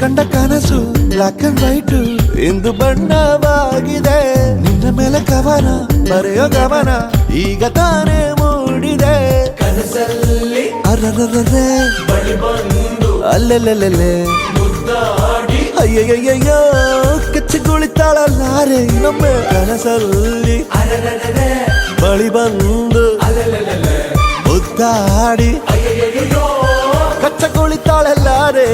ಕಂಡ ಕನಸು black and white ಇಂದು ಬಣ್ಣವಾಗಿದೆ. ನಿನ್ನ ಮೇಲೆ ಕವನ ಬರೆಯೋ ಗಮನ ಈಗ ತಾನೇ ಮೂಡಿದೆ. ಕನಸಲ್ಲಿ ಅರರರರೆ ಬಳಿ ಬಂದು ಅಲ್ಲೆಲ್ಲೆಲ್ಲೆ ಮುದ್ದಾಡಿ ಅಯ್ಯಯ್ಯಯ್ಯೋ ಕಚ್ಚಿಗುಳಿತಾಳಲ್ಲಾರೆ ಇನ್ನೊಮ್ಮೆ ಕನಸಲ್ಲಿ ಅರರರರೆ ಬಳಿ ಬಂದು ಅಲಲಲಲೆ ಮುದ್ದಾಡಿ ಅಯ್ಯಯ್ಯಯ್ಯೋ ಕಚ್ಚಗುಳಿತಾಳಲ್ಲಾರೆ.